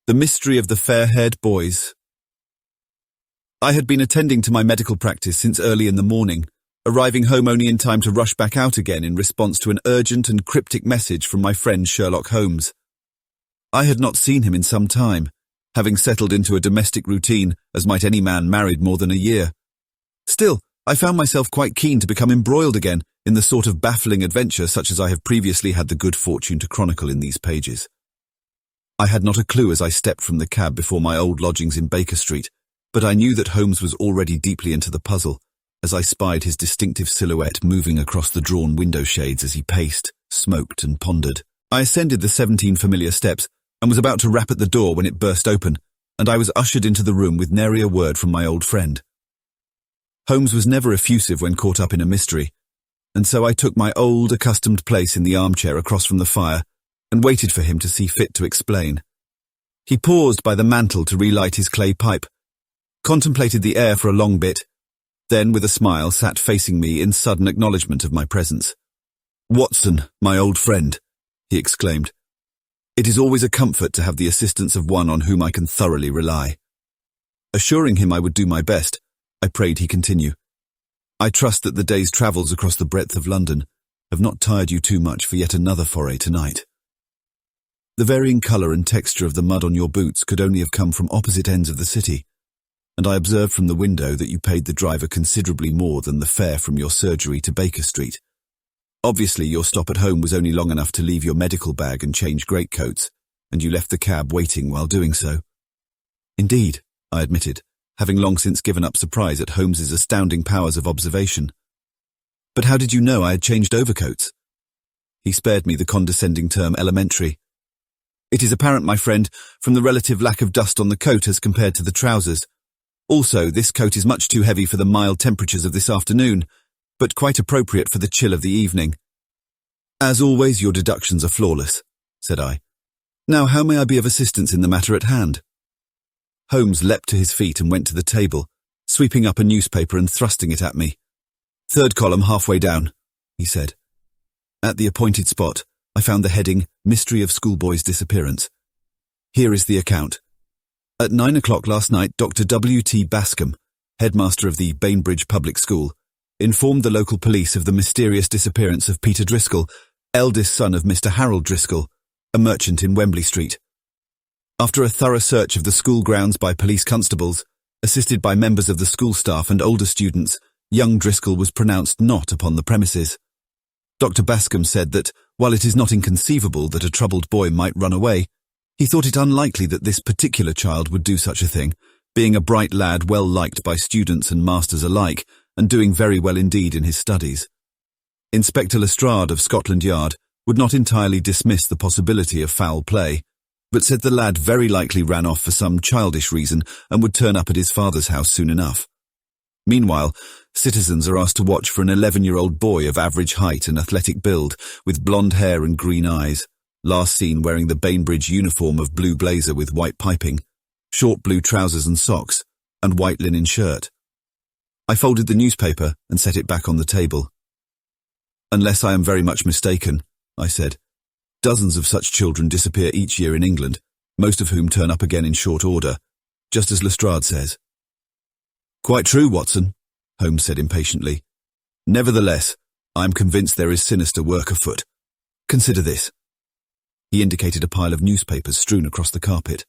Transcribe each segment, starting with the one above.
The Mystery of the Fair-Haired Boys. I had been attending to my medical practice since early in the morning, arriving home only in time to rush back out again in response to an urgent and cryptic message from my friend Sherlock Holmes. I had not seen him in some time, having settled into a domestic routine as might any man married more than a year. Still, I found myself quite keen to become embroiled again in the sort of baffling adventure such as I have previously had the good fortune to chronicle in these pages. I had not a clue as I stepped from the cab before my old lodgings in Baker Street, but I knew that Holmes was already deeply into the puzzle, as I spied his distinctive silhouette moving across the drawn window shades as he paced, smoked and pondered. I ascended the 17 familiar steps and was about to rap at the door when it burst open, and I was ushered into the room with nary a word from my old friend. Holmes was never effusive when caught up in a mystery, and so I took my old, accustomed place in the armchair across from the fire and waited for him to see fit to explain. He paused by the mantel to relight his clay pipe, contemplated the air for a long bit, then with a smile sat facing me in sudden acknowledgement of my presence. "Watson, my old friend," he exclaimed. "It is always a comfort to have the assistance of one on whom I can thoroughly rely." Assuring him I would do my best, I prayed he continue. "I trust that the day's travels across the breadth of London have not tired you too much for yet another foray tonight. The varying colour and texture of the mud on your boots could only have come from opposite ends of the city, and I observed from the window that you paid the driver considerably more than the fare from your surgery to Baker Street. Obviously, your stop at home was only long enough to leave your medical bag and change greatcoats, and you left the cab waiting while doing so." "Indeed," I admitted, having long since given up surprise at Holmes's astounding powers of observation. "But how did you know I had changed overcoats?" He spared me the condescending term elementary. "It is apparent, my friend, from the relative lack of dust on the coat as compared to the trousers. Also, this coat is much too heavy for the mild temperatures of this afternoon, but quite appropriate for the chill of the evening." "As always, your deductions are flawless," said I. "Now, how may I be of assistance in the matter at hand?" Holmes leapt to his feet and went to the table, sweeping up a newspaper and thrusting it at me. "Third column halfway down," he said. At the appointed spot, I found the heading, "Mystery of Schoolboy's Disappearance." Here is the account. "At 9 o'clock last night, Dr. W.T. Bascom, headmaster of the Bainbridge Public School, informed the local police of the mysterious disappearance of Peter Driscoll, eldest son of Mr. Harold Driscoll, a merchant in Wembley Street. After a thorough search of the school grounds by police constables, assisted by members of the school staff and older students, young Driscoll was pronounced not upon the premises. Dr. Bascom said that, while it is not inconceivable that a troubled boy might run away, he thought it unlikely that this particular child would do such a thing, being a bright lad well liked by students and masters alike, and doing very well indeed in his studies. Inspector Lestrade of Scotland Yard would not entirely dismiss the possibility of foul play, but said the lad very likely ran off for some childish reason and would turn up at his father's house soon enough. Meanwhile, citizens are asked to watch for an 11-year-old boy of average height and athletic build, with blonde hair and green eyes, last seen wearing the Bainbridge uniform of blue blazer with white piping, short blue trousers and socks, and white linen shirt. I folded the newspaper and set it back on the table. "Unless I am very much mistaken," I said, "dozens of such children disappear each year in England, most of whom turn up again in short order, just as Lestrade says." "Quite true, Watson," Holmes said impatiently. "Nevertheless, I am convinced there is sinister work afoot. Consider this." He indicated a pile of newspapers strewn across the carpet.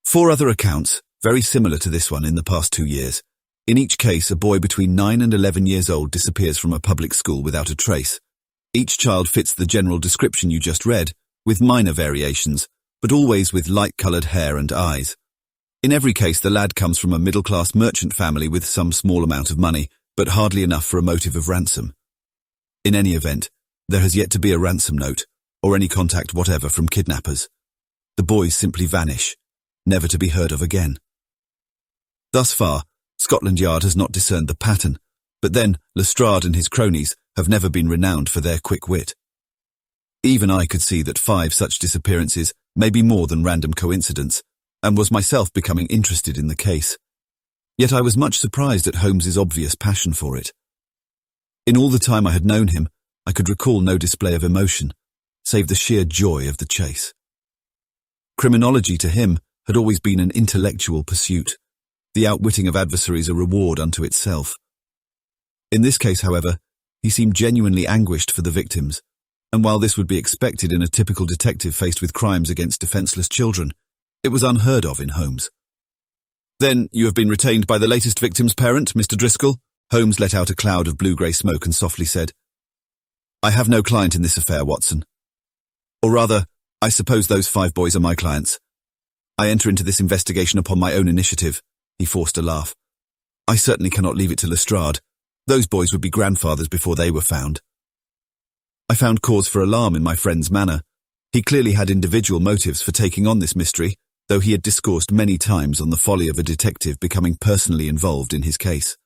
4 other accounts, very similar to this one in the past 2 years. In each case, a boy between 9 and 11 years old disappears from a public school without a trace. Each child fits the general description you just read, with minor variations, but always with light-coloured hair and eyes. In every case, the lad comes from a middle-class merchant family with some small amount of money, but hardly enough for a motive of ransom. In any event, there has yet to be a ransom note, or any contact whatever from kidnappers. The boys simply vanish, never to be heard of again. Thus far, Scotland Yard has not discerned the pattern, but then Lestrade and his cronies have never been renowned for their quick wit. Even I could see that 5 such disappearances may be more than random coincidence, and was myself becoming interested in the case. Yet I was much surprised at Holmes's obvious passion for it. In all the time I had known him, I could recall no display of emotion, save the sheer joy of the chase. Criminology to him had always been an intellectual pursuit, the outwitting of adversaries a reward unto itself. In this case, however, he seemed genuinely anguished for the victims, and while this would be expected in a typical detective faced with crimes against defenseless children, it was unheard of in Holmes. "Then you have been retained by the latest victim's parent, Mr. Driscoll?" Holmes let out a cloud of blue-grey smoke and softly said, "I have no client in this affair, Watson. Or rather, I suppose those 5 boys are my clients. I enter into this investigation upon my own initiative." He forced a laugh. "I certainly cannot leave it to Lestrade. Those boys would be grandfathers before they were found." I found cause for alarm in my friend's manner. He clearly had individual motives for taking on this mystery, though he had discoursed many times on the folly of a detective becoming personally involved in his case.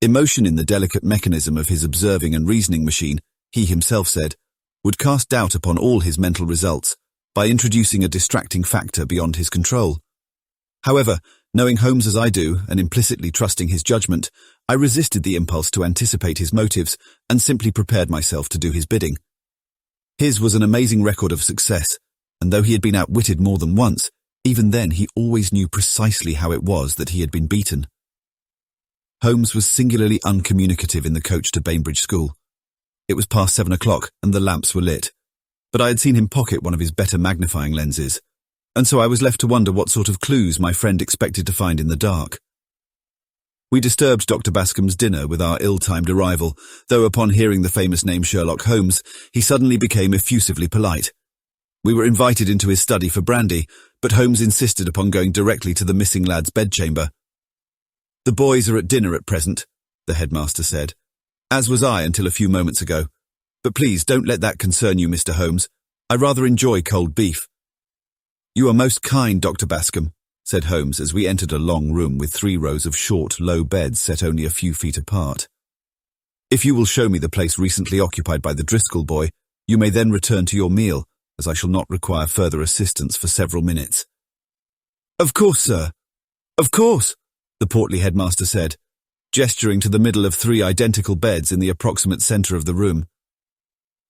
Emotion in the delicate mechanism of his observing and reasoning machine, he himself said, would cast doubt upon all his mental results by introducing a distracting factor beyond his control. However, knowing Holmes as I do and implicitly trusting his judgment, I resisted the impulse to anticipate his motives and simply prepared myself to do his bidding. His was an amazing record of success, and though he had been outwitted more than once, even then he always knew precisely how it was that he had been beaten. Holmes was singularly uncommunicative in the coach to Bainbridge School. It was past 7 o'clock and the lamps were lit, but I had seen him pocket one of his better magnifying lenses, and so I was left to wonder what sort of clues my friend expected to find in the dark. We disturbed Dr. Bascom's dinner with our ill-timed arrival, though upon hearing the famous name Sherlock Holmes, he suddenly became effusively polite. We were invited into his study for brandy, but Holmes insisted upon going directly to the missing lad's bedchamber. "The boys are at dinner at present," the headmaster said, "as was I until a few moments ago. But please don't let that concern you, Mr. Holmes. I rather enjoy cold beef." "You are most kind, Dr. Bascom," said Holmes as we entered a long room with 3 rows of short, low beds set only a few feet apart. "If you will show me the place recently occupied by the Driscoll boy, you may then return to your meal, as I shall not require further assistance for several minutes." "Of course, sir. Of course," the portly headmaster said, gesturing to the middle of 3 identical beds in the approximate centre of the room.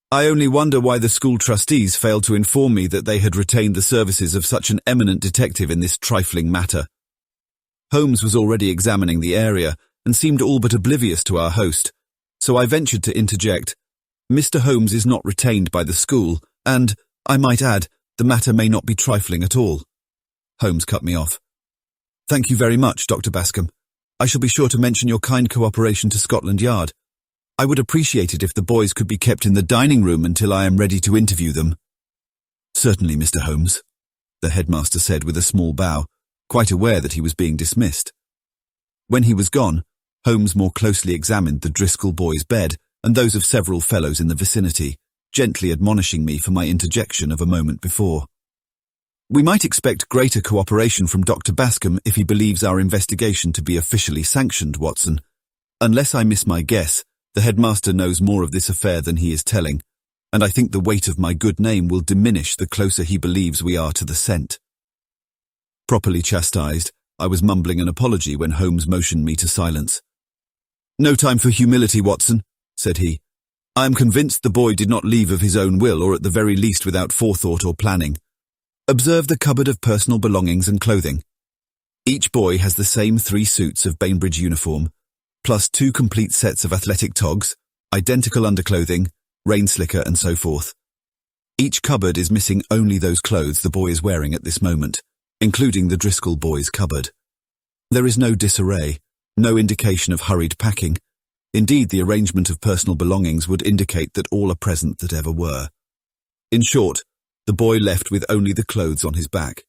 "I only wonder why the school trustees failed to inform me that they had retained the services of such an eminent detective in this trifling matter." Holmes was already examining the area and seemed all but oblivious to our host, so I ventured to interject, "Mr. Holmes is not retained by the school, and, I might add, the matter may not be trifling at all." Holmes cut me off. "Thank you very much, Dr. Bascom. I shall be sure to mention your kind cooperation to Scotland Yard. I would appreciate it if the boys could be kept in the dining room until I am ready to interview them." "Certainly, Mr. Holmes," the headmaster said with a small bow, quite aware that he was being dismissed. When he was gone, Holmes more closely examined the Driscoll boys' bed and those of several fellows in the vicinity, gently admonishing me for my interjection of a moment before. "We might expect greater cooperation from Dr. Bascom if he believes our investigation to be officially sanctioned, Watson. Unless I miss my guess, the headmaster knows more of this affair than he is telling, and I think the weight of my good name will diminish the closer he believes we are to the scent." Properly chastised, I was mumbling an apology when Holmes motioned me to silence. "No time for humility, Watson," said he. "I am convinced the boy did not leave of his own will, or at the very least without forethought or planning. Observe the cupboard of personal belongings and clothing. Each boy has the same 3 suits of Bainbridge uniform, plus 2 complete sets of athletic togs, identical underclothing, rain slicker, and so forth. Each cupboard is missing only those clothes the boy is wearing at this moment, including the Driscoll boys' cupboard. There is no disarray, no indication of hurried packing. Indeed, the arrangement of personal belongings would indicate that all are present that ever were. In short, the boy left with only the clothes on his back.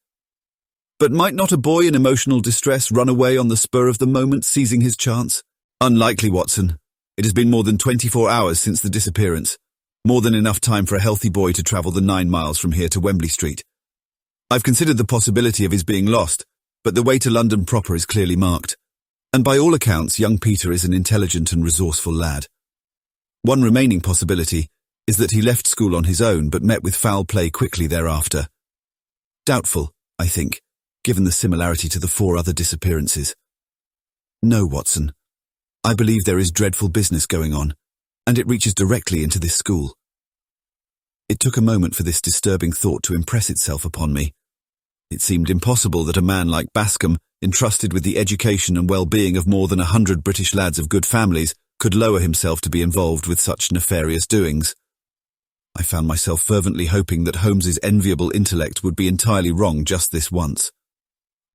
But might not a boy in emotional distress run away on the spur of the moment, seizing his chance? Unlikely, Watson. It has been more than 24 hours since the disappearance, more than enough time for a healthy boy to travel the 9 miles from here to Wembley Street. I've considered the possibility of his being lost, but the way to London proper is clearly marked, and by all accounts young Peter is an intelligent and resourceful lad. One remaining possibility is that he left school on his own but met with foul play quickly thereafter. Doubtful, I think, given the similarity to the 4 other disappearances. No, Watson. I believe there is dreadful business going on, and it reaches directly into this school. It took a moment for this disturbing thought to impress itself upon me. It seemed impossible that a man like Bascom, entrusted with the education and well-being of more than 100 British lads of good families, could lower himself to be involved with such nefarious doings. I found myself fervently hoping that Holmes's enviable intellect would be entirely wrong just this once.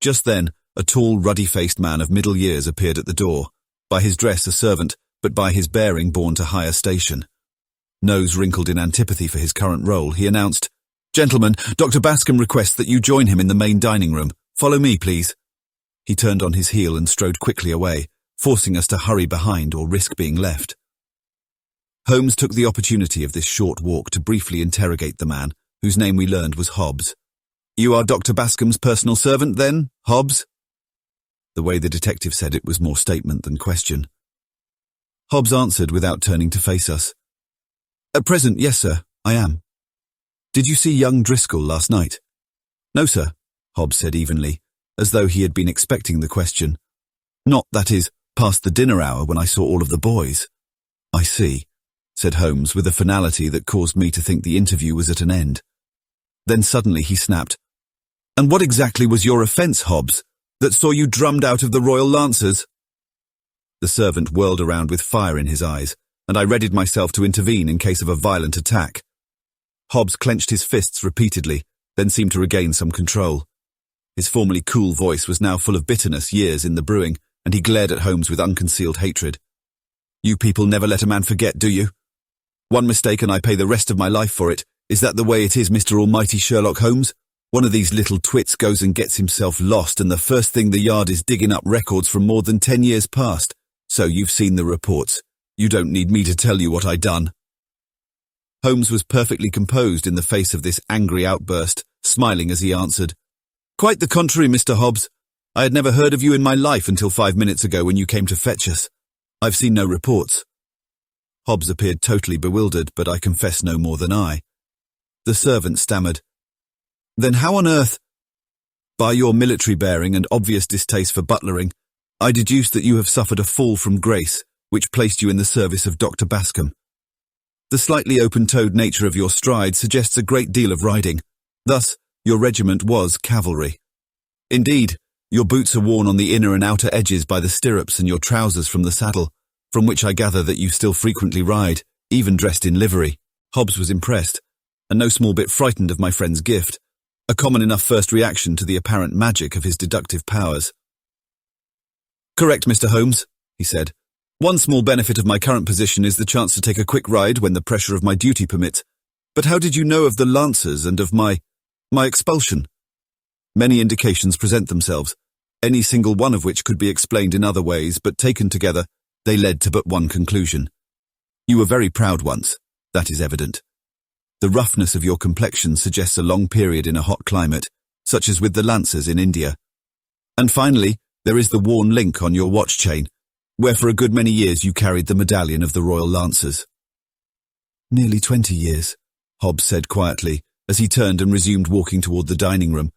Just then, a tall, ruddy-faced man of middle years appeared at the door, by his dress a servant, but by his bearing born to higher station. Nose wrinkled in antipathy for his current role, he announced, "Gentlemen, Dr. Bascom requests that you join him in the main dining room. Follow me, please." He turned on his heel and strode quickly away, forcing us to hurry behind or risk being left. Holmes took the opportunity of this short walk to briefly interrogate the man, whose name we learned was Hobbs. "You are Dr. Bascom's personal servant, then, Hobbs?" The way the detective said it was more statement than question. Hobbs answered without turning to face us. "At present, yes, sir, I am." "Did you see young Driscoll last night?" "No, sir," Hobbs said evenly, as though he had been expecting the question. "Not, that is, past the dinner hour when I saw all of the boys." "I see," said Holmes with a finality that caused me to think the interview was at an end. Then suddenly he snapped, "And what exactly was your offence, Hobbs, that saw you drummed out of the Royal Lancers?" The servant whirled around with fire in his eyes, and I readied myself to intervene in case of a violent attack. Hobbs clenched his fists repeatedly, then seemed to regain some control. His formerly cool voice was now full of bitterness, years in the brewing, and he glared at Holmes with unconcealed hatred. "You people never let a man forget, do you? One mistake and I pay the rest of my life for it. Is that the way it is, Mr. Almighty Sherlock Holmes? One of these little twits goes and gets himself lost, and the first thing the Yard is digging up records from more than 10 years past. So you've seen the reports. You don't need me to tell you what I done." Holmes was perfectly composed in the face of this angry outburst, smiling as he answered, "Quite the contrary, Mr. Hobbs. I had never heard of you in my life until 5 minutes ago when you came to fetch us. I've seen no reports." Hobbs appeared totally bewildered, but I confess no more than I. The servant stammered, "Then how on earth—" "By your military bearing and obvious distaste for butlering, I deduce that you have suffered a fall from grace, which placed you in the service of Dr. Bascom. The slightly open-toed nature of your stride suggests a great deal of riding. Thus, your regiment was cavalry. Indeed, your boots are worn on the inner and outer edges by the stirrups and your trousers from the saddle, from which I gather that you still frequently ride, even dressed in livery." Hobbs was impressed, and no small bit frightened of my friend's gift, a common enough first reaction to the apparent magic of his deductive powers. "Correct, Mr. Holmes," he said. "One small benefit of my current position is the chance to take a quick ride when the pressure of my duty permits. But how did you know of the Lancers and of my expulsion?" "Many indications present themselves, any single one of which could be explained in other ways, but taken together, they led to but one conclusion. You were very proud once, that is evident. The roughness of your complexion suggests a long period in a hot climate, such as with the Lancers in India. And finally, there is the worn link on your watch chain, where for a good many years you carried the medallion of the Royal Lancers." "Nearly 20 years, Hobbs said quietly, as he turned and resumed walking toward the dining room,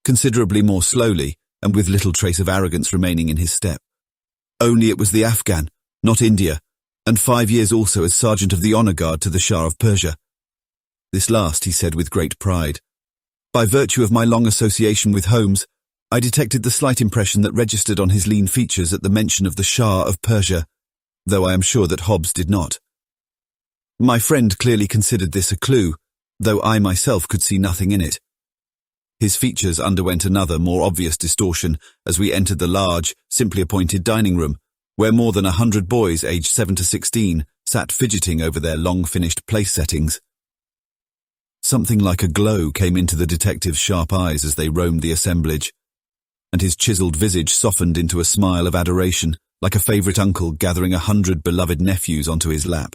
considerably more slowly and with little trace of arrogance remaining in his step. "Only it was the Afghan, not India, and 5 years also as Sergeant of the Honour Guard to the Shah of Persia." This last he said with great pride. By virtue of my long association with Holmes, I detected the slight impression that registered on his lean features at the mention of the Shah of Persia, though I am sure that Hobbs did not. My friend clearly considered this a clue, though I myself could see nothing in it. His features underwent another, more obvious distortion as we entered the large, simply appointed dining room, where more than 100 boys aged 7 to 16 sat fidgeting over their long-finished place settings. Something like a glow came into the detective's sharp eyes as they roamed the assemblage, and his chiseled visage softened into a smile of adoration, like a favourite uncle gathering 100 beloved nephews onto his lap.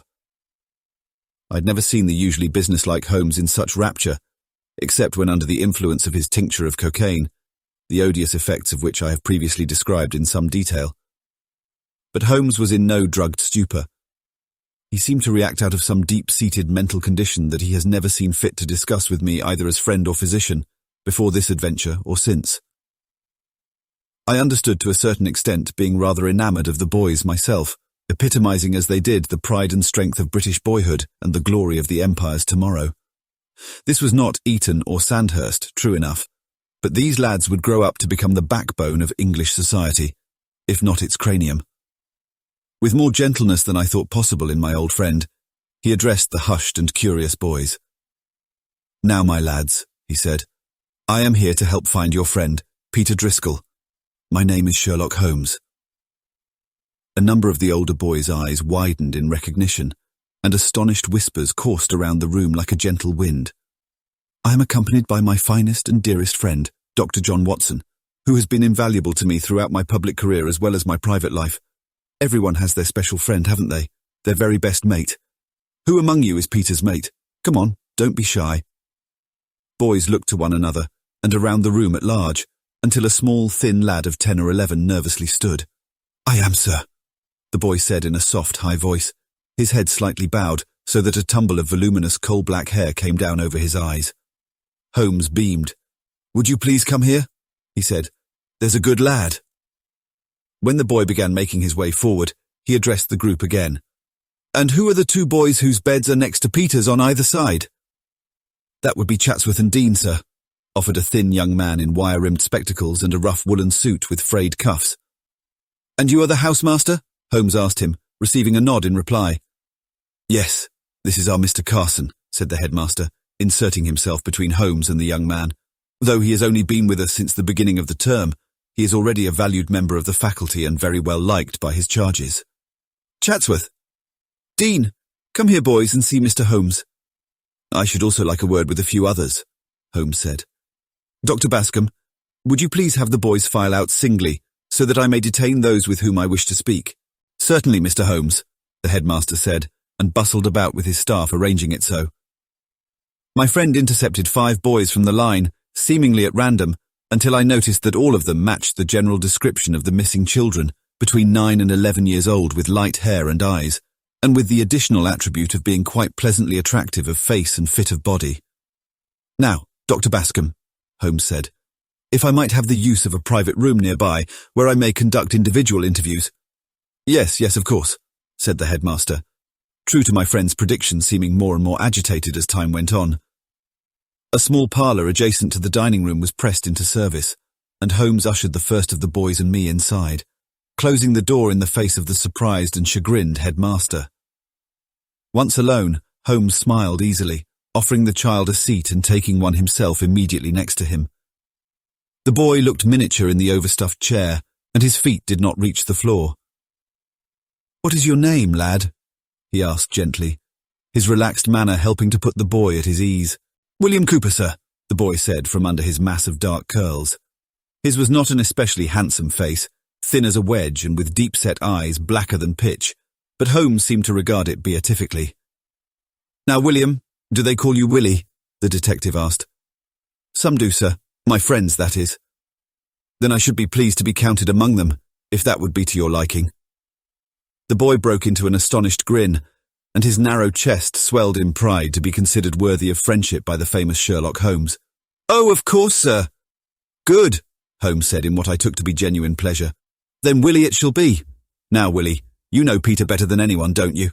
I'd never seen the usually businesslike Holmes in such rapture, except when under the influence of his tincture of cocaine, the odious effects of which I have previously described in some detail. But Holmes was in no drugged stupor. He seemed to react out of some deep-seated mental condition that he has never seen fit to discuss with me either as friend or physician, before this adventure or since. I understood to a certain extent, being rather enamoured of the boys myself, epitomizing as they did the pride and strength of British boyhood and the glory of the Empire's tomorrow. This was not Eton or Sandhurst, true enough, but these lads would grow up to become the backbone of English society, if not its cranium. With more gentleness than I thought possible in my old friend, he addressed the hushed and curious boys. "Now, my lads," he said, "I am here to help find your friend, Peter Driscoll. My name is Sherlock Holmes." A number of the older boys' eyes widened in recognition, and astonished whispers coursed around the room like a gentle wind. "I am accompanied by my finest and dearest friend, Dr. John Watson, who has been invaluable to me throughout my public career as well as my private life. Everyone has their special friend, haven't they? Their very best mate. Who among you is Peter's mate? Come on, don't be shy." Boys looked to one another, and around the room at large, until a small, thin lad of 10 or 11 nervously stood. "I am, sir," the boy said in a soft, high voice, his head slightly bowed so that a tumble of voluminous coal-black hair came down over his eyes. Holmes beamed. "Would you please come here?" he said. "There's a good lad." When the boy began making his way forward, he addressed the group again. "And who are the two boys whose beds are next to Peter's on either side?" "That would be Chatsworth and Dean, sir," offered a thin young man in wire-rimmed spectacles and a rough woolen suit with frayed cuffs. "And you are the housemaster?" Holmes asked him, receiving a nod in reply. "Yes, this is our Mr. Carson," said the headmaster, inserting himself between Holmes and the young man. "Though he has only been with us since the beginning of the term, he is already a valued member of the faculty and very well liked by his charges. Chatsworth! Dean, come here, boys, and see Mr. Holmes." "I should also like a word with a few others," Holmes said. "Dr. Bascom, would you please have the boys file out singly, so that I may detain those with whom I wish to speak?" "Certainly, Mr. Holmes," the headmaster said, and bustled about with his staff arranging it so. My friend intercepted 5 boys from the line, seemingly at random, until I noticed that all of them matched the general description of the missing children, between 9 and 11 years old with light hair and eyes, and with the additional attribute of being quite pleasantly attractive of face and fit of body. "Now, Dr. Bascom," Holmes said, "if I might have the use of a private room nearby, where I may conduct individual interviews." Yes, of course," said the headmaster, true to my friend's prediction, seeming more and more agitated as time went on. A small parlour adjacent to the dining room was pressed into service, and Holmes ushered the first of the boys and me inside, closing the door in the face of the surprised and chagrined headmaster. Once alone, Holmes smiled easily, offering the child a seat and taking one himself immediately next to him. The boy looked miniature in the overstuffed chair, and his feet did not reach the floor. "What is your name, lad?" he asked gently, his relaxed manner helping to put the boy at his ease. "William Cooper, sir," the boy said from under his mass of dark curls. His was not an especially handsome face, thin as a wedge and with deep-set eyes blacker than pitch, but Holmes seemed to regard it beatifically. "Now, William, do they call you Willie?" the detective asked. "Some do, sir. My friends, that is." "Then I should be pleased to be counted among them, if that would be to your liking." The boy broke into an astonished grin, and his narrow chest swelled in pride to be considered worthy of friendship by the famous Sherlock Holmes. "Oh, of course, sir." "Good," Holmes said in what I took to be genuine pleasure. "Then Willie it shall be. Now, Willie, you know Peter better than anyone, don't you?"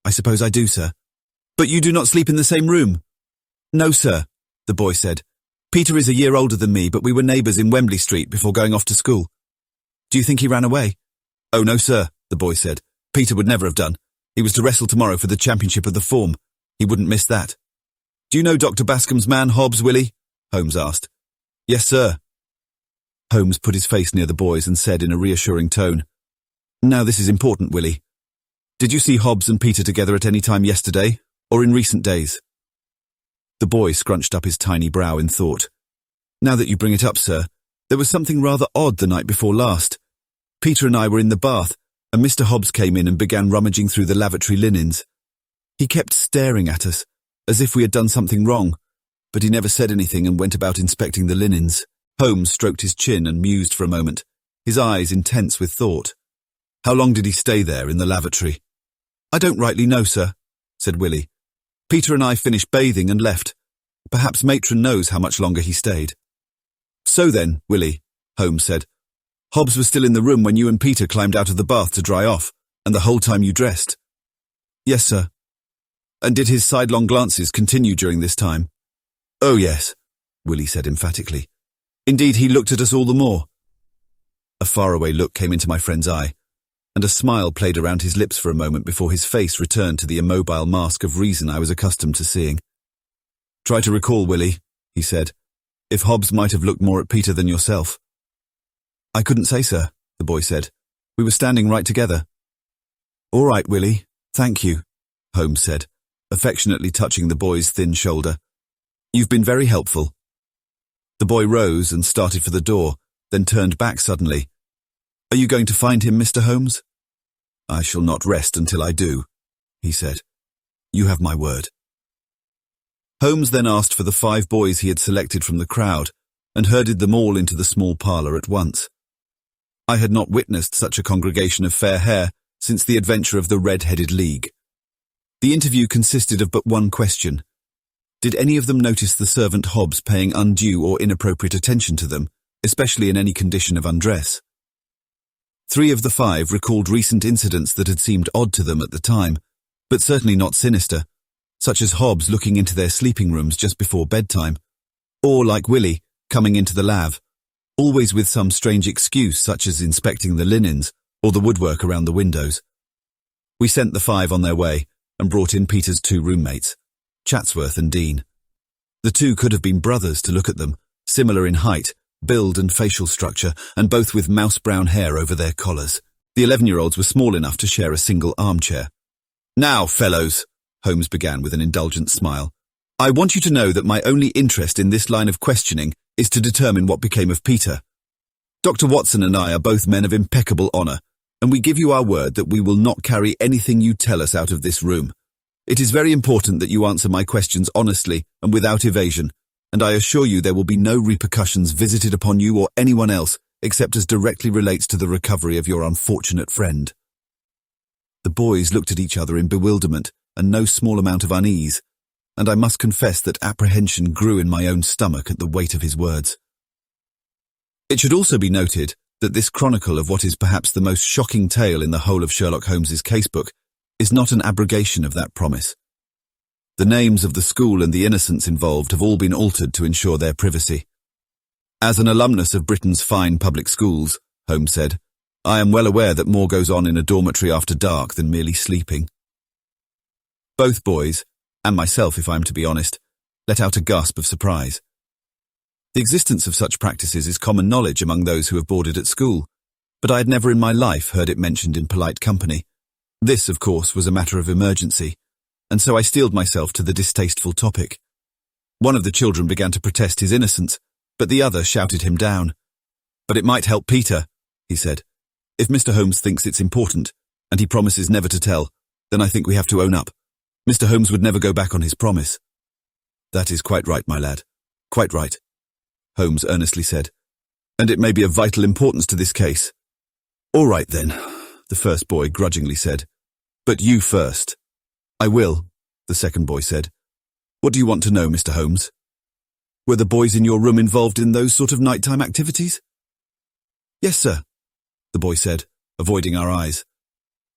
"I suppose I do, sir." "But you do not sleep in the same room?" "No, sir," the boy said. "Peter is a year older than me, but we were neighbours in Wembley Street before going off to school." "Do you think he ran away?" "Oh, no, sir," the boy said. "Peter would never have done. He was to wrestle tomorrow for the championship of the form. He wouldn't miss that." "Do you know Dr. Bascom's man, Hobbs, Willie?" Holmes asked. "Yes, sir." Holmes put his face near the boy's and said in a reassuring tone, "Now this is important, Willie. Did you see Hobbs and Peter together at any time yesterday, or in recent days?" The boy scrunched up his tiny brow in thought. "Now that you bring it up, sir, there was something rather odd the night before last. Peter and I were in the bath, and Mr. Hobbs came in and began rummaging through the lavatory linens. He kept staring at us, as if we had done something wrong, but he never said anything and went about inspecting the linens." Holmes stroked his chin and mused for a moment, his eyes intense with thought. "How long did he stay there in the lavatory?" "I don't rightly know, sir," said Willie. "Peter and I finished bathing and left. Perhaps Matron knows how much longer he stayed." "So then, Willie," Holmes said, "Hobbs was still in the room when you and Peter climbed out of the bath to dry off, and the whole time you dressed?" "Yes, sir." "And did his sidelong glances continue during this time?" "Oh, yes," Willie said emphatically. Indeed, he looked at us all the more. A faraway look came into my friend's eye, and a smile played around his lips for a moment before his face returned to the immobile mask of reason I was accustomed to seeing. "Try to recall, Willie," he said, "if Hobbs might have looked more at Peter than yourself." "I couldn't say, sir," the boy said. "We were standing right together." "All right, Willie, thank you," Holmes said, affectionately touching the boy's thin shoulder. "You've been very helpful." The boy rose and started for the door, then turned back suddenly. "Are you going to find him, Mr. Holmes?" "I shall not rest until I do," he said. "You have my word." Holmes then asked for the 5 boys he had selected from the crowd and herded them all into the small parlour at once. I had not witnessed such a congregation of fair hair since the adventure of the Red-Headed League. The interview consisted of but one question. Did any of them notice the servant Hobbs paying undue or inappropriate attention to them, especially in any condition of undress? 3 of the 5 recalled recent incidents that had seemed odd to them at the time, but certainly not sinister, such as Hobbs looking into their sleeping rooms just before bedtime, or, like Willie, coming into the lav, always with some strange excuse such as inspecting the linens or the woodwork around the windows. We sent the 5 on their way and brought in Peter's 2 roommates, Chatsworth and Dean. The 2 could have been brothers to look at them, similar in height, build and facial structure, and both with mouse-brown hair over their collars. The 11-year-olds were small enough to share a single armchair. "Now, fellows," Holmes began with an indulgent smile, "I want you to know that my only interest in this line of questioning is to determine what became of Peter. Dr. Watson and I are both men of impeccable honour, and we give you our word that we will not carry anything you tell us out of this room. It is very important that you answer my questions honestly and without evasion, and I assure you there will be no repercussions visited upon you or anyone else except as directly relates to the recovery of your unfortunate friend." The boys looked at each other in bewilderment and no small amount of unease, and I must confess that apprehension grew in my own stomach at the weight of his words. It should also be noted that this chronicle of what is perhaps the most shocking tale in the whole of Sherlock Holmes's casebook is not an abrogation of that promise. The names of the school and the innocents involved have all been altered to ensure their privacy. "As an alumnus of Britain's fine public schools," Holmes said, "I am well aware that more goes on in a dormitory after dark than merely sleeping." Both boys, and myself if I am to be honest, let out a gasp of surprise. The existence of such practices is common knowledge among those who have boarded at school, but I had never in my life heard it mentioned in polite company. This, of course, was a matter of emergency, and so I steeled myself to the distasteful topic. One of the children began to protest his innocence, but the other shouted him down. "But it might help Peter," he said. "If Mr. Holmes thinks it's important, and he promises never to tell, then I think we have to own up. Mr. Holmes would never go back on his promise." "That is quite right, my lad. Quite right," Holmes earnestly said. "And it may be of vital importance to this case." "All right then," the first boy grudgingly said. "But you first." "I will," the second boy said. "What do you want to know, Mr. Holmes?" "Were the boys in your room involved in those sort of nighttime activities?" "Yes, sir," the boy said, avoiding our eyes.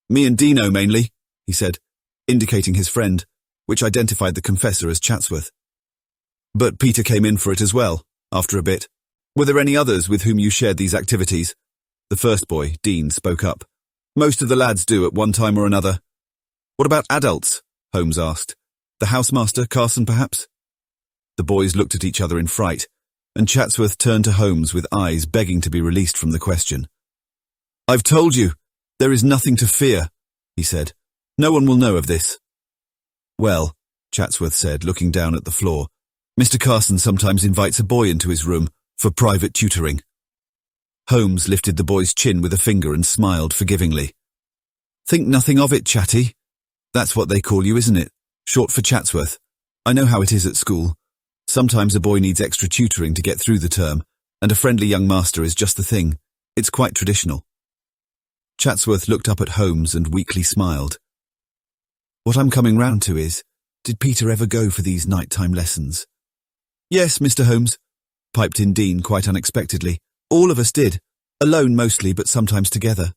"Me and Dino mainly," he said, indicating his friend, which identified the confessor as Chatsworth. "But Peter came in for it as well, after a bit. Were there any others with whom you shared these activities?" The first boy, Dean, spoke up. "Most of the lads do at one time or another." "What about adults?" Holmes asked. "The housemaster, Carson, perhaps?" The boys looked at each other in fright, and Chatsworth turned to Holmes with eyes begging to be released from the question. "I've told you, there is nothing to fear," he said. "No one will know of this." "Well," Chatsworth said, looking down at the floor, "Mr. Carson sometimes invites a boy into his room for private tutoring." Holmes lifted the boy's chin with a finger and smiled forgivingly. "Think nothing of it, Chatty. That's what they call you, isn't it? Short for Chatsworth. I know how it is at school. Sometimes a boy needs extra tutoring to get through the term, and a friendly young master is just the thing. It's quite traditional." Chatsworth looked up at Holmes and weakly smiled. "What I'm coming round to is, did Peter ever go for these nighttime lessons?" "Yes, Mr. Holmes," piped in Dean quite unexpectedly. "All of us did. Alone mostly, but sometimes together."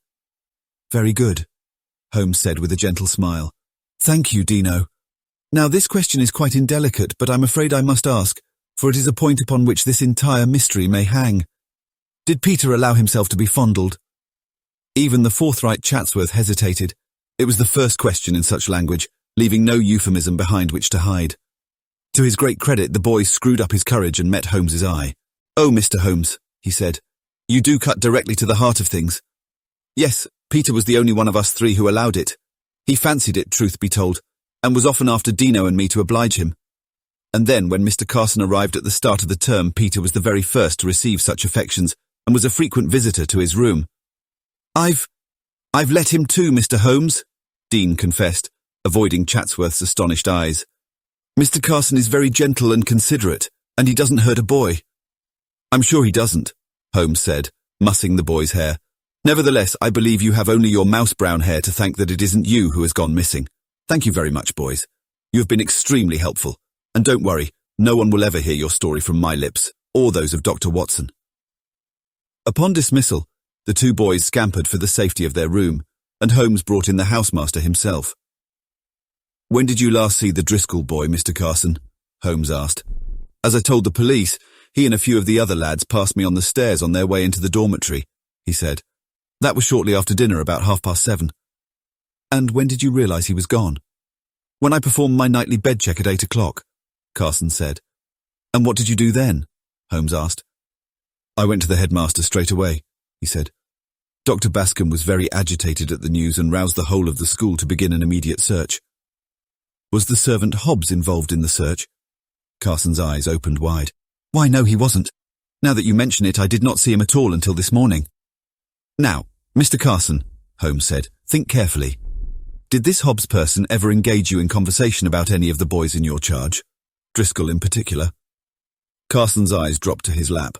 "Very good," Holmes said with a gentle smile. "Thank you, Dino. Now this question is quite indelicate, but I'm afraid I must ask, for it is a point upon which this entire mystery may hang. Did Peter allow himself to be fondled? Even the forthright Chatsworth hesitated. It was the first question in such language, leaving no euphemism behind which to hide. To his great credit, the boy screwed up his courage and met Holmes's eye. "Oh, Mr. Holmes," he said, "you do cut directly to the heart of things. Yes, Peter was the only one of us three who allowed it. He fancied it, truth be told, and was often after Dino and me to oblige him. And then, when Mr. Carson arrived at the start of the term, Peter was the very first to receive such affections, and was a frequent visitor to his room." I've let him too, Mr. Holmes," Dean confessed, avoiding Chatsworth's astonished eyes. "Mr. Carson is very gentle and considerate, and he doesn't hurt a boy." "I'm sure he doesn't," Holmes said, mussing the boy's hair. "Nevertheless, I believe you have only your mouse-brown hair to thank that it isn't you who has gone missing. Thank you very much, boys. You have been extremely helpful, and don't worry, no one will ever hear your story from my lips, or those of Dr. Watson." Upon dismissal, the two boys scampered for the safety of their room, and Holmes brought in the housemaster himself. "When did you last see the Driscoll boy, Mr. Carson?" Holmes asked. "As I told the police, he and a few of the other lads passed me on the stairs on their way into the dormitory," he said. "That was shortly after dinner, about 7:30. "And when did you realize he was gone?" "When I performed my nightly bed check at 8 o'clock, Carson said. "And what did you do then?" Holmes asked. "I went to the headmaster straight away," he said. "Dr. Bascom was very agitated at the news and roused the whole of the school to begin an immediate search." "Was the servant Hobbs involved in the search?" Carson's eyes opened wide. "Why, no, he wasn't. Now that you mention it, I did not see him at all until this morning." "Now, Mr. Carson," Holmes said, "think carefully. Did this Hobbs person ever engage you in conversation about any of the boys in your charge? Driscoll in particular?" Carson's eyes dropped to his lap,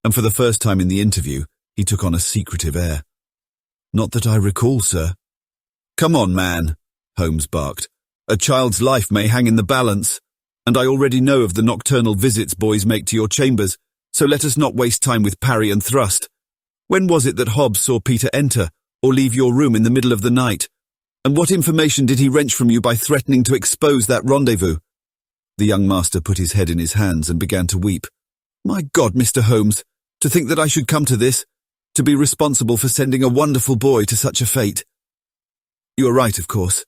and for the first time in the interview, he took on a secretive air. "Not that I recall, sir." "Come on, man," Holmes barked. "A child's life may hang in the balance, and I already know of the nocturnal visits boys make to your chambers, so let us not waste time with parry and thrust. When was it that Hobbs saw Peter enter or leave your room in the middle of the night? And what information did he wrench from you by threatening to expose that rendezvous?" The young master put his head in his hands and began to weep. "My God, Mr. Holmes, to think that I should come to this, to be responsible for sending a wonderful boy to such a fate. You are right, of course.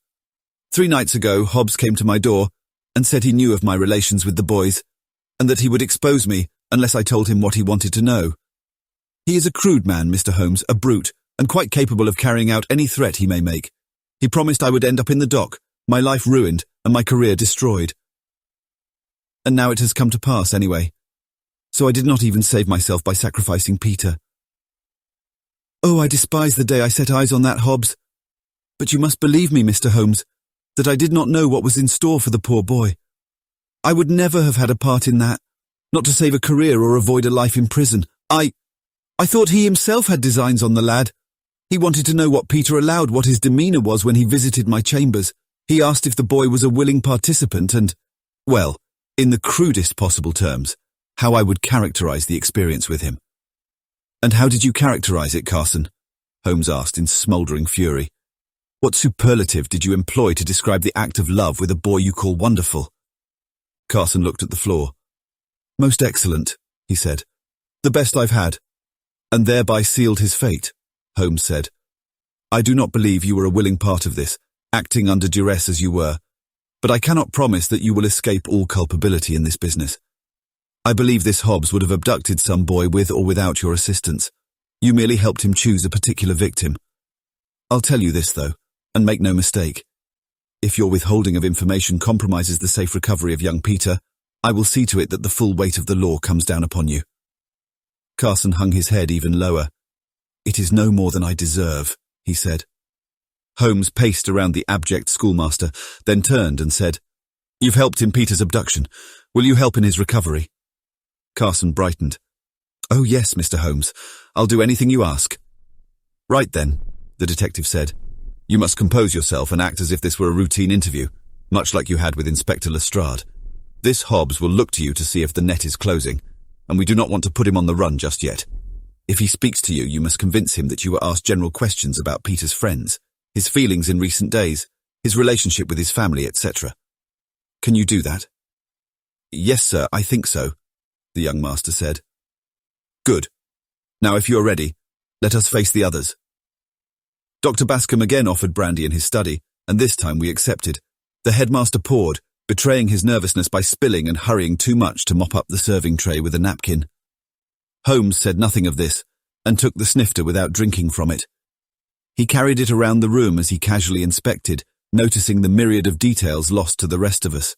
3 nights ago, Hobbs came to my door and said he knew of my relations with the boys, and that he would expose me unless I told him what he wanted to know. He is a crude man, Mr. Holmes, a brute, and quite capable of carrying out any threat he may make. He promised I would end up in the dock, my life ruined, and my career destroyed. And now it has come to pass anyway. So I did not even save myself by sacrificing Peter. Oh, I despise the day I set eyes on that Hobbs. But you must believe me, Mr. Holmes, that I did not know what was in store for the poor boy. I would never have had a part in that, not to save a career or avoid a life in prison. I thought he himself had designs on the lad. He wanted to know what Peter allowed, what his demeanour was when he visited my chambers. He asked if the boy was a willing participant and, well, in the crudest possible terms, how I would characterise the experience with him. And how did you characterise it, Carson? Holmes asked in smouldering fury. What superlative did you employ to describe the act of love with a boy you call wonderful? Carson looked at the floor. Most excellent, he said. The best I've had. And thereby sealed his fate, Holmes said. I do not believe you were a willing part of this, acting under duress as you were, but I cannot promise that you will escape all culpability in this business. I believe this Hobbs would have abducted some boy with or without your assistance. You merely helped him choose a particular victim. I'll tell you this, though, and make no mistake. If your withholding of information compromises the safe recovery of young Peter, I will see to it that the full weight of the law comes down upon you. Carson hung his head even lower. It is no more than I deserve, he said. Holmes paced around the abject schoolmaster, then turned and said, You've helped in Peter's abduction. Will you help in his recovery? Carson brightened. Oh yes, Mr. Holmes. I'll do anything you ask. Right then, the detective said. You must compose yourself and act as if this were a routine interview, much like you had with Inspector Lestrade. This Hobbs will look to you to see if the net is closing, and we do not want to put him on the run just yet. If he speaks to you, you must convince him that you were asked general questions about Peter's friends, his feelings in recent days, his relationship with his family, etc. Can you do that? Yes, sir, I think so, the young master said. Good. Now if you're ready, let us face the others. Dr. Bascom again offered brandy in his study, and this time we accepted. The headmaster poured, betraying his nervousness by spilling and hurrying too much to mop up the serving tray with a napkin. Holmes said nothing of this, and took the snifter without drinking from it. He carried it around the room as he casually inspected, noticing the myriad of details lost to the rest of us.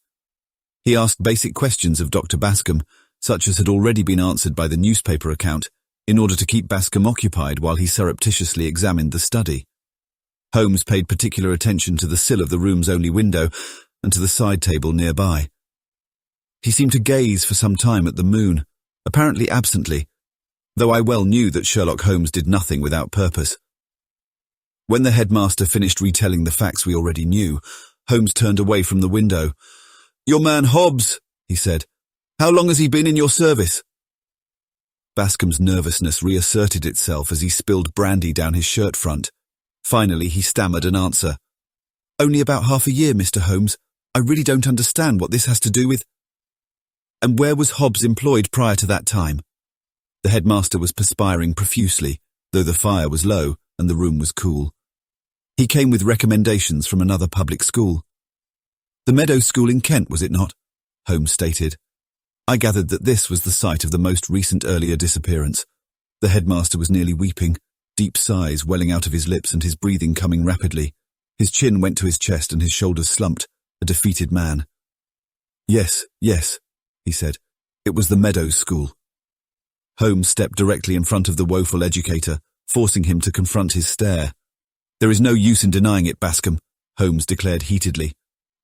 He asked basic questions of Dr. Bascom, such as had already been answered by the newspaper account, in order to keep Bascom occupied while he surreptitiously examined the study. Holmes paid particular attention to the sill of the room's only window and to the side table nearby. He seemed to gaze for some time at the moon, apparently absently, though I well knew that Sherlock Holmes did nothing without purpose. When the headmaster finished retelling the facts we already knew, Holmes turned away from the window. "Your man Hobbs," he said. "How long has he been in your service?" Bascom's nervousness reasserted itself as he spilled brandy down his shirt front. Finally, he stammered an answer. "Only about half a year, Mr. Holmes. I really don't understand what this has to do with—" "And where was Hobbs employed prior to that time?" The headmaster was perspiring profusely, though the fire was low and the room was cool. He came with recommendations from another public school. "The Meadows School in Kent, was it not?" Holmes stated. I gathered that this was the site of the most recent earlier disappearance. The headmaster was nearly weeping, deep sighs welling out of his lips and his breathing coming rapidly. His chin went to his chest and his shoulders slumped, a defeated man. Yes, he said. It was the Meadows School." Holmes stepped directly in front of the woeful educator, forcing him to confront his stare. "There is no use in denying it, Bascom," Holmes declared heatedly.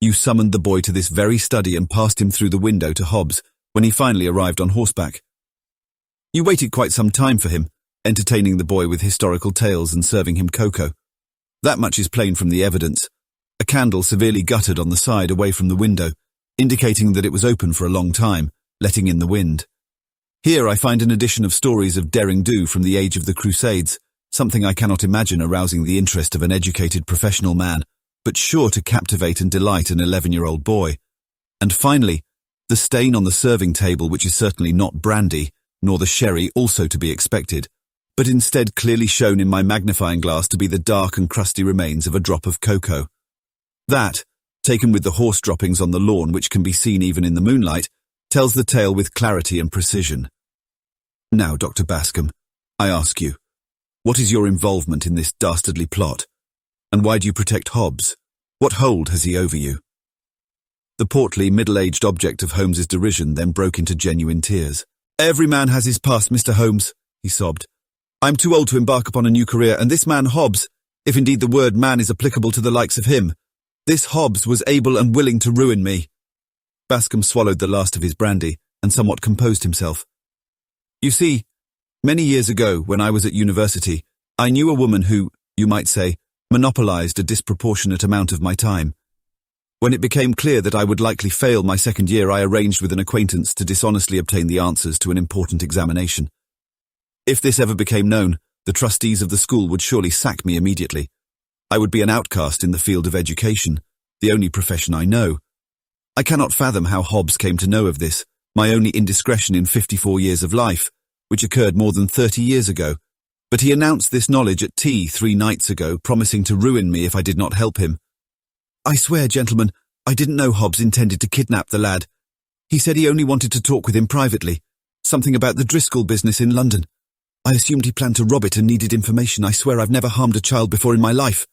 "You summoned the boy to this very study and passed him through the window to Hobbs when he finally arrived on horseback. You waited quite some time for him, entertaining the boy with historical tales and serving him cocoa. That much is plain from the evidence. A candle severely guttered on the side away from the window, indicating that it was open for a long time, letting in the wind. Here I find an addition of stories of derring-do from the age of the Crusades, something I cannot imagine arousing the interest of an educated professional man, but sure to captivate and delight an 11-year-old boy. And finally, the stain on the serving table, which is certainly not brandy, nor the sherry also to be expected, but instead clearly shown in my magnifying glass to be the dark and crusty remains of a drop of cocoa. That, taken with the horse droppings on the lawn which can be seen even in the moonlight, tells the tale with clarity and precision. Now, Dr. Bascom, I ask you, what is your involvement in this dastardly plot? And why do you protect Hobbs? What hold has he over you? The portly, middle-aged object of Holmes's derision then broke into genuine tears. "Every man has his past, Mr. Holmes," he sobbed. "I'm too old to embark upon a new career, and this man Hobbs, if indeed the word man is applicable to the likes of him, this Hobbs was able and willing to ruin me." Bascom swallowed the last of his brandy and somewhat composed himself. "You see, many years ago, when I was at university, I knew a woman who, you might say, monopolized a disproportionate amount of my time. When it became clear that I would likely fail my second year, I arranged with an acquaintance to dishonestly obtain the answers to an important examination. If this ever became known, the trustees of the school would surely sack me immediately. I would be an outcast in the field of education, the only profession I know. I cannot fathom how Hobbs came to know of this, my only indiscretion in 54 years of life, which occurred more than 30 years ago, but he announced this knowledge at tea 3 nights ago, promising to ruin me if I did not help him. I swear, gentlemen, I didn't know Hobbs intended to kidnap the lad. He said he only wanted to talk with him privately, something about the Driscoll business in London. I assumed he planned to rob it and needed information. I swear I've never harmed a child before in my life."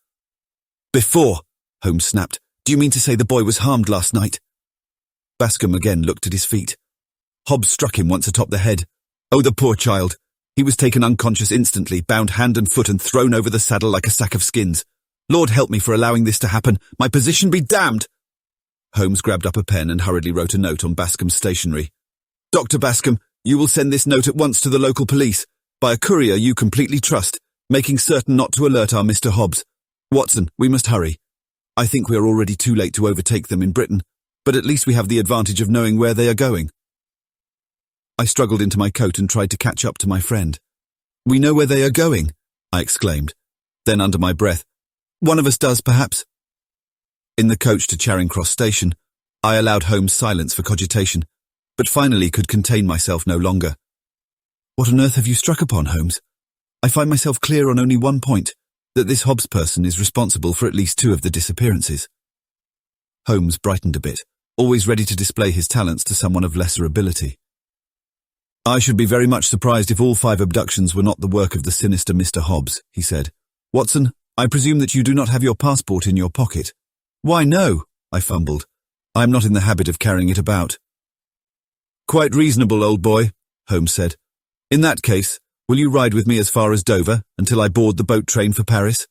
"Before?" Holmes snapped. "Do you mean to say the boy was harmed last night?" Bascom again looked at his feet. "Hobbs struck him once atop the head. Oh, the poor child. He was taken unconscious instantly, bound hand and foot and thrown over the saddle like a sack of skins. Lord help me for allowing this to happen. My position be damned!" Holmes grabbed up a pen and hurriedly wrote a note on Bascom's stationery. "Dr. Bascom, you will send this note at once to the local police, by a courier you completely trust, making certain not to alert our Mr. Hobbs. Watson, we must hurry. I think we are already too late to overtake them in Britain, but at least we have the advantage of knowing where they are going." I struggled into my coat and tried to catch up to my friend. "We know where they are going," I exclaimed. Then under my breath, "One of us does, perhaps." In the coach to Charing Cross Station, I allowed Holmes silence for cogitation, but finally could contain myself no longer. What on earth have you struck upon, Holmes? I find myself clear on only one point, that this Hobbs person is responsible for at least 2 of the disappearances. Holmes brightened a bit, always ready to display his talents to someone of lesser ability. I should be very much surprised if all 5 abductions were not the work of the sinister Mr. Hobbs, he said. Watson, I presume that you do not have your passport in your pocket. Why, no, I fumbled. I am not in the habit of carrying it about. Quite reasonable, old boy, Holmes said. In that case, will you ride with me as far as Dover until I board the boat train for Paris?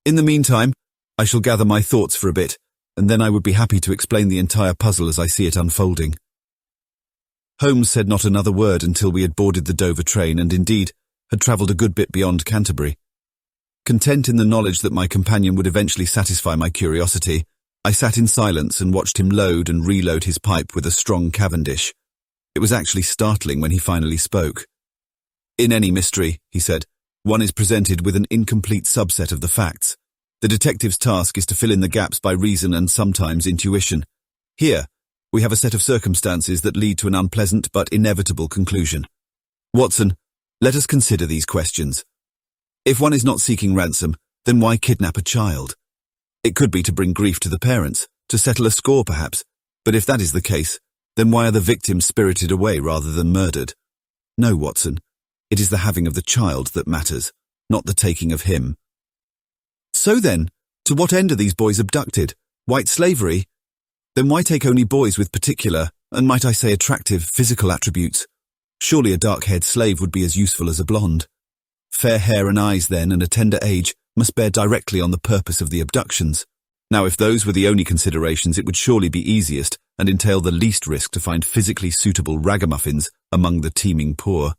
In the meantime, I shall gather my thoughts for a bit, and then I would be happy to explain the entire puzzle as I see it unfolding. Holmes said not another word until we had boarded the Dover train and indeed had travelled a good bit beyond Canterbury. Content in the knowledge that my companion would eventually satisfy my curiosity, I sat in silence and watched him load and reload his pipe with a strong Cavendish. It was actually startling when he finally spoke. In any mystery, he said, one is presented with an incomplete subset of the facts. The detective's task is to fill in the gaps by reason and sometimes intuition. Here, we have a set of circumstances that lead to an unpleasant but inevitable conclusion. Watson, let us consider these questions. If one is not seeking ransom, then why kidnap a child? It could be to bring grief to the parents, to settle a score perhaps, but if that is the case, then why are the victims spirited away rather than murdered? No, Watson, it is the having of the child that matters, not the taking of him. So then, to what end are these boys abducted? White slavery? Then why take only boys with particular, and might I say attractive, physical attributes? Surely a dark-haired slave would be as useful as a blonde. Fair hair and eyes then, and a tender age, must bear directly on the purpose of the abductions. Now if those were the only considerations, it would surely be easiest and entail the least risk to find physically suitable ragamuffins among the teeming poor.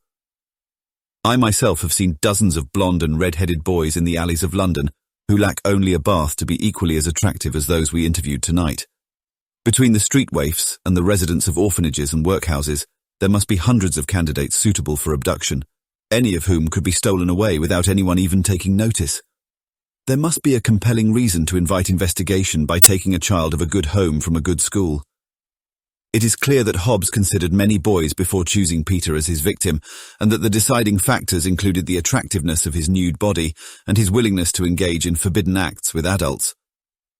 I myself have seen dozens of blonde and red-headed boys in the alleys of London who lack only a bath to be equally as attractive as those we interviewed tonight. Between the street waifs and the residents of orphanages and workhouses, there must be hundreds of candidates suitable for abduction, any of whom could be stolen away without anyone even taking notice. There must be a compelling reason to invite investigation by taking a child of a good home from a good school. It is clear that Hobbs considered many boys before choosing Peter as his victim, and that the deciding factors included the attractiveness of his nude body and his willingness to engage in forbidden acts with adults.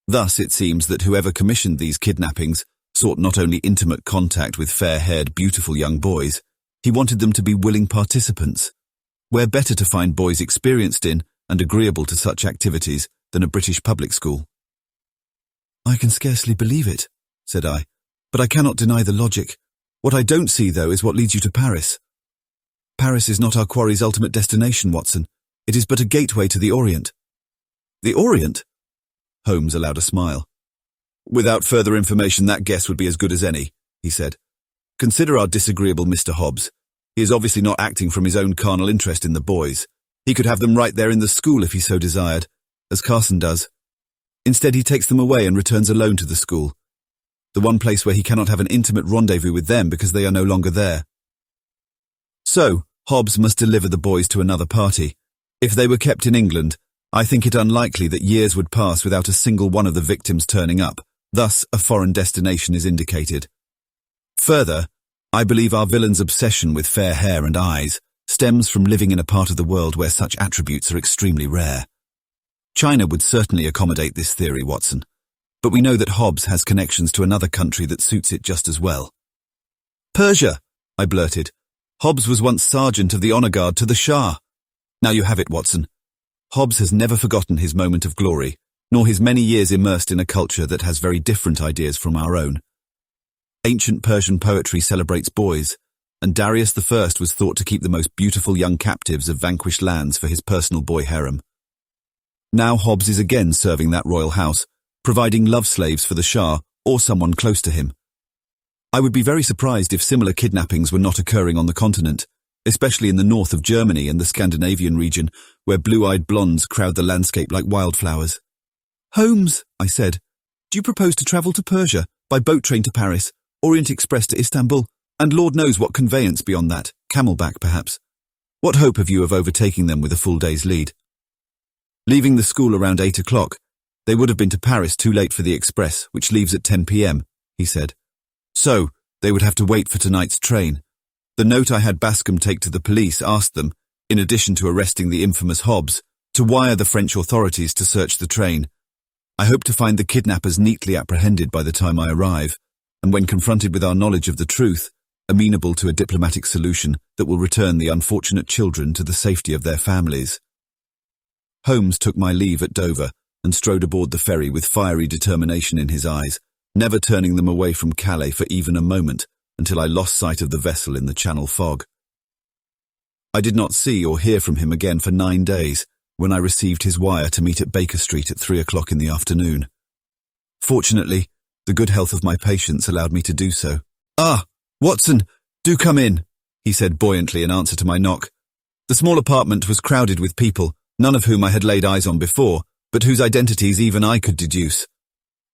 Thus, it seems that whoever commissioned these kidnappings sought not only intimate contact with fair-haired, beautiful young boys, he wanted them to be willing participants. Where better to find boys experienced in and agreeable to such activities than a British public school? I can scarcely believe it, said I, but I cannot deny the logic. What I don't see, though, is what leads you to Paris. Paris is not our quarry's ultimate destination, Watson. It is but a gateway to the Orient. The Orient? Holmes allowed a smile. Without further information, that guess would be as good as any, he said. Consider our disagreeable Mr. Hobbs. He is obviously not acting from his own carnal interest in the boys. He could have them right there in the school if he so desired, as Carson does. Instead, he takes them away and returns alone to the school, the one place where he cannot have an intimate rendezvous with them because they are no longer there. So, Hobbs must deliver the boys to another party. If they were kept in England, I think it unlikely that years would pass without a single one of the victims turning up. Thus, a foreign destination is indicated. Further, I believe our villain's obsession with fair hair and eyes stems from living in a part of the world where such attributes are extremely rare. China would certainly accommodate this theory, Watson, but we know that Hobbs has connections to another country that suits it just as well. Persia, I blurted. Hobbs was once sergeant of the honour guard to the Shah. Now you have it, Watson. Hobbs has never forgotten his moment of glory, nor his many years immersed in a culture that has very different ideas from our own. Ancient Persian poetry celebrates boys, and Darius I was thought to keep the most beautiful young captives of vanquished lands for his personal boy harem. Now Hobbs is again serving that royal house, providing love slaves for the Shah or someone close to him. I would be very surprised if similar kidnappings were not occurring on the continent, especially in the north of Germany and the Scandinavian region, where blue-eyed blondes crowd the landscape like wildflowers. Holmes, I said, do you propose to travel to Persia, by boat train to Paris, Orient Express to Istanbul, and Lord knows what conveyance beyond that, camelback perhaps? What hope have you of overtaking them with a full day's lead? Leaving the school around 8 o'clock, they would have been to Paris too late for the express, which leaves at 10 p.m., he said. So, They would have to wait for tonight's train. The note I had Bascom take to the police asked them, in addition to arresting the infamous Hobbs, to wire the French authorities to search the train. I hope to find the kidnappers neatly apprehended by the time I arrive, and when confronted with our knowledge of the truth, amenable to a diplomatic solution that will return the unfortunate children to the safety of their families. Holmes took my leave at Dover and strode aboard the ferry with fiery determination in his eyes, never turning them away from Calais for even a moment until I lost sight of the vessel in the Channel fog. I did not see or hear from him again for 9 days when I received his wire to meet at Baker Street at 3 o'clock in the afternoon. Fortunately, the good health of my patients allowed me to do so. "Ah, Watson, do come in," he said buoyantly in answer to my knock. The small apartment was crowded with people, none of whom I had laid eyes on before, but whose identities even I could deduce.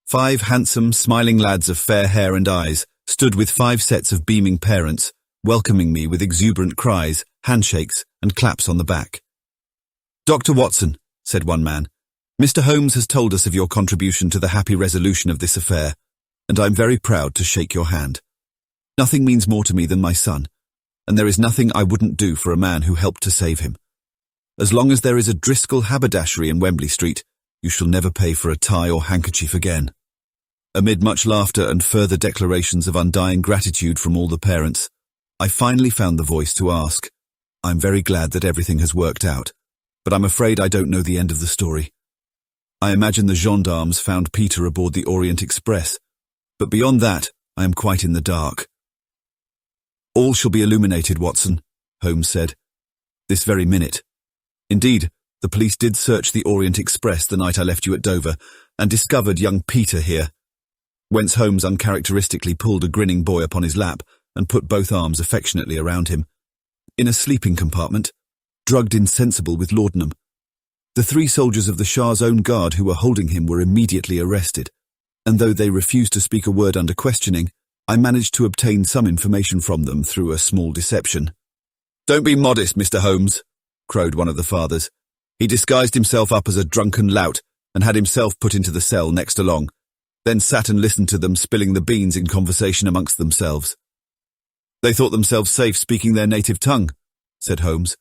5 handsome, smiling lads of fair hair and eyes stood with 5 sets of beaming parents, welcoming me with exuberant cries, handshakes, and claps on the back. "Dr. Watson," said one man, "Mr. Holmes has told us of your contribution to the happy resolution of this affair, and I am very proud to shake your hand. Nothing means more to me than my son, and there is nothing I wouldn't do for a man who helped to save him. As long as there is a Driscoll haberdashery in Wembley Street, you shall never pay for a tie or handkerchief again." Amid much laughter and further declarations of undying gratitude from all the parents, I finally found the voice to ask, "I'm very glad that everything has worked out, but I'm afraid I don't know the end of the story. I imagine the gendarmes found Peter aboard the Orient Express, but beyond that, I am quite in the dark." "All shall be illuminated, Watson," Holmes said, "this very minute. Indeed, the police did search the Orient Express the night I left you at Dover and discovered young Peter here," whence Holmes uncharacteristically pulled a grinning boy upon his lap and put both arms affectionately around him, "in a sleeping compartment, drugged insensible with laudanum. The 3 soldiers of the Shah's own guard who were holding him were immediately arrested, and though they refused to speak a word under questioning, I managed to obtain some information from them through a small deception." "Don't be modest, Mr. Holmes," crowed one of the fathers. "He disguised himself up as a drunken lout and had himself put into the cell next along, then sat and listened to them spilling the beans in conversation amongst themselves." "They thought themselves safe speaking their native tongue," said Holmes.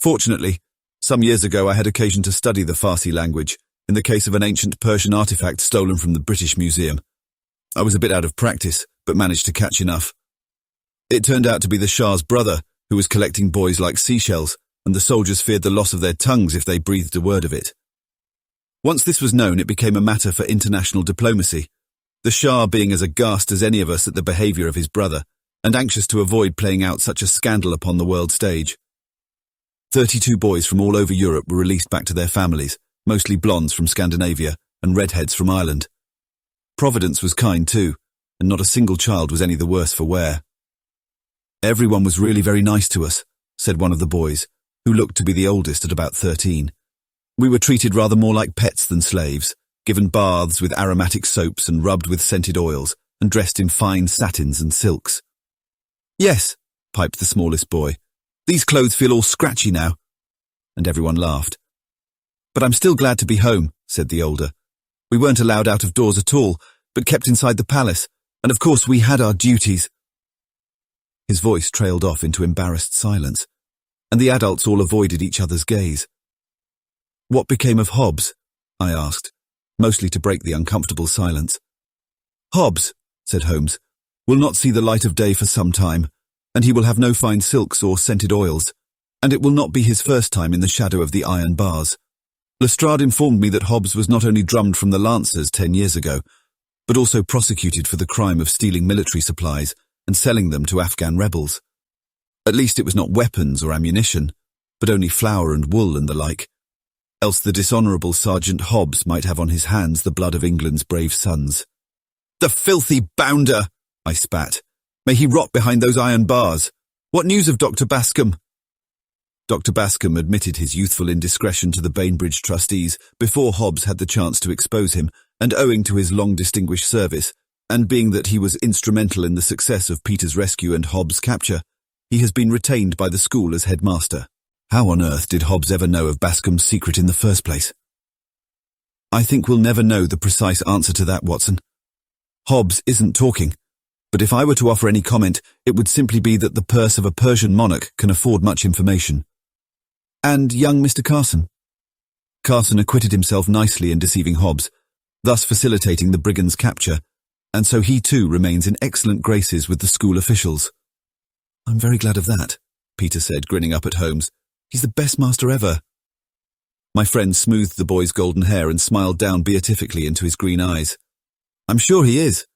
"Fortunately, some years ago I had occasion to study the Farsi language in the case of an ancient Persian artifact stolen from the British Museum. I was a bit out of practice, but managed to catch enough. It turned out to be the Shah's brother, who was collecting boys like seashells, and the soldiers feared the loss of their tongues if they breathed a word of it. Once this was known, it became a matter for international diplomacy, the Shah being as aghast as any of us at the behaviour of his brother, and anxious to avoid playing out such a scandal upon the world stage. 32 boys from all over Europe were released back to their families, mostly blondes from Scandinavia and redheads from Ireland. Providence was kind too, and not a single child was any the worse for wear. "Everyone was really very nice to us," said one of the boys, who looked to be the oldest at about 13. "We were treated rather more like pets than slaves, given baths with aromatic soaps and rubbed with scented oils, and dressed in fine satins and silks." "Yes," piped the smallest boy, "these clothes feel all scratchy now." And everyone laughed. "But I'm still glad to be home," said the older. "We weren't allowed out of doors at all, but kept inside the palace, and of course we had our duties." His voice trailed off into embarrassed silence, and the adults all avoided each other's gaze. "What became of Hobbs?" I asked, mostly to break the uncomfortable silence. "Hobbs," said Holmes, "will not see the light of day for some time, and he will have no fine silks or scented oils, and it will not be his first time in the shadow of the iron bars. Lestrade informed me that Hobbs was not only drummed from the Lancers 10 years ago, but also prosecuted for the crime of stealing military supplies and selling them to Afghan rebels. At least it was not weapons or ammunition, but only flour and wool and the like. Else the dishonourable Sergeant Hobbs might have on his hands the blood of England's brave sons." "The filthy bounder!" I spat. "May he rot behind those iron bars. What news of Dr. Bascom?" Dr. Bascom admitted his youthful indiscretion to the Bainbridge trustees before Hobbs had the chance to expose him, and owing to his long distinguished service, and being that he was instrumental in the success of Peter's rescue and Hobbs' capture, he has been retained by the school as headmaster. How on earth did Hobbs ever know of Bascom's secret in the first place? "I think we'll never know the precise answer to that, Watson. Hobbs isn't talking, but if I were to offer any comment, it would simply be that the purse of a Persian monarch can afford much information. And young Mr. Carson? Carson acquitted himself nicely in deceiving Hobbs, thus facilitating the brigand's capture, and so he too remains in excellent graces with the school officials. I'm very glad of that, Peter said, grinning up at Holmes. He's the best master ever. My friend smoothed the boy's golden hair and smiled down beatifically into his green eyes. I'm sure he is.